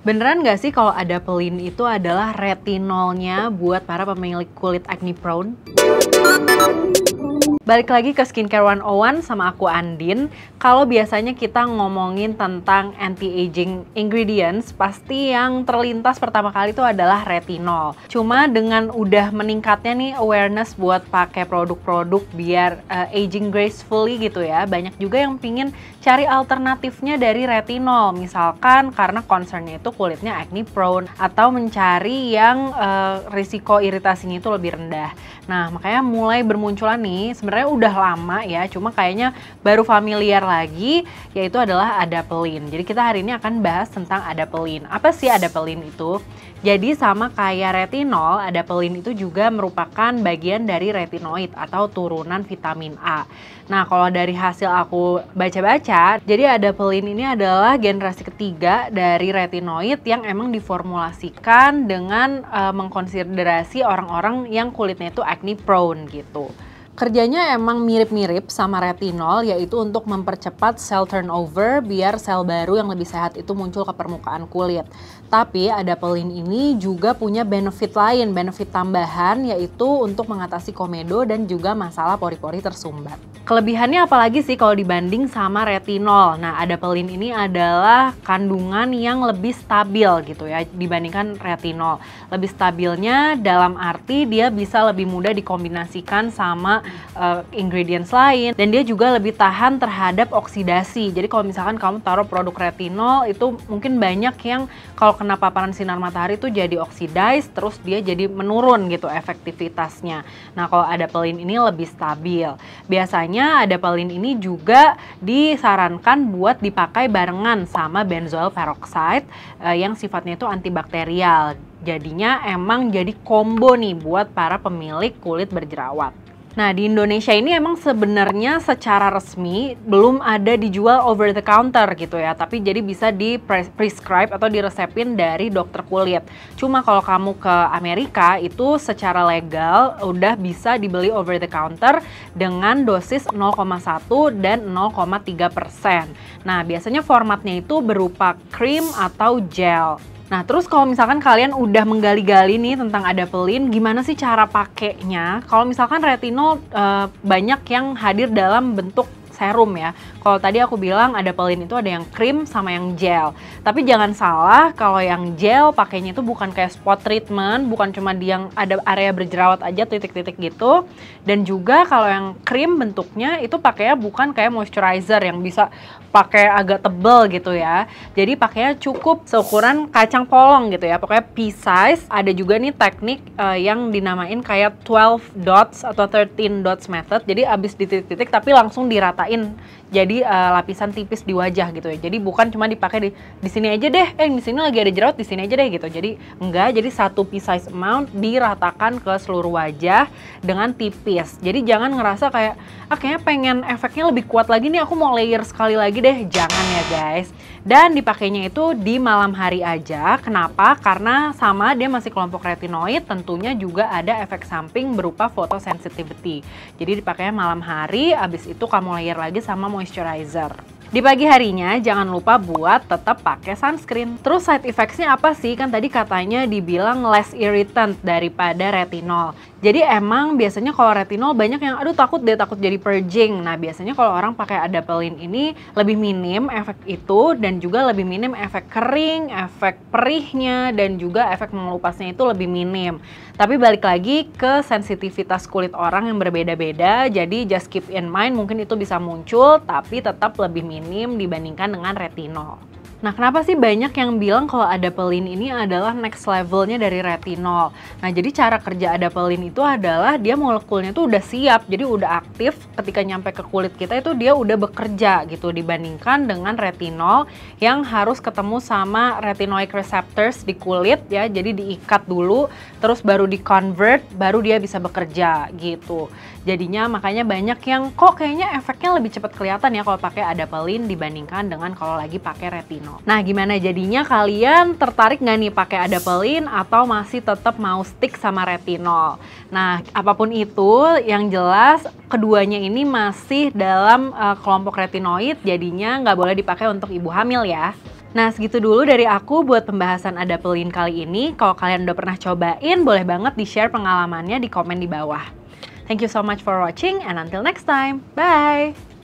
Beneran nggak sih kalau adapalene itu adalah retinolnya buat para pemilik kulit acne prone? Balik lagi ke Skincare 101 sama aku Andin. Kalau biasanya kita ngomongin tentang anti-aging ingredients, pasti yang terlintas pertama kali itu adalah retinol. Cuma dengan udah meningkatnya nih awareness buat pakai produk-produk biar aging gracefully gitu ya, banyak juga yang pingin cari alternatifnya dari retinol. Misalkan karena concernnya itu kulitnya acne prone, atau mencari yang risiko iritasinya itu lebih rendah. Nah, makanya mulai bermunculan nih, sebenarnya udah lama ya, cuma kayaknya baru familiar lagi, yaitu adalah adapalene. Jadi kita hari ini akan bahas tentang adapalene. Apa sih adapalene itu? Jadi sama kayak retinol, adapalene itu juga merupakan bagian dari retinoid atau turunan vitamin A. Nah, kalau dari hasil aku baca-baca, jadi adapalene ini adalah generasi ketiga dari retinoid yang emang diformulasikan dengan mengkonsiderasi orang-orang yang kulitnya itu acne prone gitu. Kerjanya emang mirip-mirip sama retinol, yaitu untuk mempercepat cell turnover biar sel baru yang lebih sehat itu muncul ke permukaan kulit. Tapi adapalene ini juga punya benefit lain, benefit tambahan, yaitu untuk mengatasi komedo dan juga masalah pori-pori tersumbat. Kelebihannya apalagi sih kalau dibanding sama retinol? Nah, adapalene ini adalah kandungan yang lebih stabil gitu ya dibandingkan retinol. Lebih stabilnya dalam arti dia bisa lebih mudah dikombinasikan sama ingredients lain, dan dia juga lebih tahan terhadap oksidasi. Jadi kalau misalkan kamu taruh produk retinol itu mungkin banyak yang kalau kena paparan sinar matahari itu jadi oxidize, terus dia jadi menurun gitu efektivitasnya. Nah, kalau adapalene ini lebih stabil. Biasanya adapalene ini juga disarankan buat dipakai barengan sama benzoyl peroxide yang sifatnya itu antibakterial. Jadinya emang jadi combo nih buat para pemilik kulit berjerawat. Nah, di Indonesia ini emang sebenarnya secara resmi belum ada dijual over the counter gitu ya, tapi jadi bisa di prescribe atau diresepin dari dokter kulit. Cuma kalau kamu ke Amerika itu secara legal udah bisa dibeli over the counter dengan dosis 0,1 dan 0,3%. Nah, biasanya formatnya itu berupa krim atau gel. Nah, terus kalau misalkan kalian udah menggali-gali nih tentang adapalene, gimana sih cara pakainya? Kalau misalkan retinol banyak yang hadir dalam bentuk serum ya. Kalau tadi aku bilang adapalene itu ada yang krim sama yang gel. Tapi jangan salah, kalau yang gel pakainya itu bukan kayak spot treatment, bukan cuma di yang ada area berjerawat aja titik-titik gitu. Dan juga kalau yang krim bentuknya itu pakainya bukan kayak moisturizer yang bisa pakai agak tebel gitu ya. Jadi pakainya cukup seukuran kacang polong gitu ya. Pokoknya pea size. Ada juga nih teknik yang dinamain kayak 12 dots atau 13 dots method. Jadi abis di titik-titik tapi langsung diratain jadi lapisan tipis di wajah gitu ya. Jadi bukan cuma dipakai di sini aja deh, di sini lagi ada jerawat, di sini aja deh gitu. Jadi enggak, jadi satu pea size amount diratakan ke seluruh wajah dengan tipis. Jadi jangan ngerasa kayak kayaknya pengen efeknya lebih kuat lagi nih, aku mau layer sekali lagi deh. Jangan ya guys. Dan dipakainya itu di malam hari aja. Kenapa? Karena sama dia masih kelompok retinoid, tentunya juga ada efek samping berupa photosensitivity. Jadi dipakainya malam hari, abis itu kamu layer lagi sama moisturizer. Di pagi harinya jangan lupa buat tetap pakai sunscreen. Terus side effects-nya apa sih? Kan tadi katanya dibilang less irritant daripada retinol. Jadi emang biasanya kalau retinol banyak yang aduh takut jadi purging. Nah, biasanya kalau orang pakai adapalene ini lebih minim efek itu dan juga lebih minim efek kering, efek perihnya dan juga efek mengelupasnya itu lebih minim. Tapi balik lagi ke sensitivitas kulit orang yang berbeda-beda. Jadi just keep in mind mungkin itu bisa muncul tapi tetap lebih minim dibandingkan dengan retinol. Nah, kenapa sih banyak yang bilang kalau adapalene ini adalah next levelnya dari retinol? Nah, jadi cara kerja adapalene itu adalah dia molekulnya tuh udah siap, jadi udah aktif ketika nyampe ke kulit kita itu dia udah bekerja gitu dibandingkan dengan retinol yang harus ketemu sama retinoic receptors di kulit ya, jadi diikat dulu terus baru di-convert, baru dia bisa bekerja gitu. Jadinya makanya banyak yang kok kayaknya efeknya lebih cepat kelihatan ya kalau pakai adapalene dibandingkan dengan kalau lagi pakai retinol. Nah, gimana jadinya, kalian tertarik nggak nih pakai adapalene atau masih tetap mau stick sama retinol? Nah, apapun itu, yang jelas keduanya ini masih dalam kelompok retinoid, jadinya nggak boleh dipakai untuk ibu hamil ya. Nah, segitu dulu dari aku buat pembahasan Adapalene kali ini. Kalau kalian udah pernah cobain, boleh banget di-share pengalamannya di komen di bawah. Thank you so much for watching and until next time. Bye!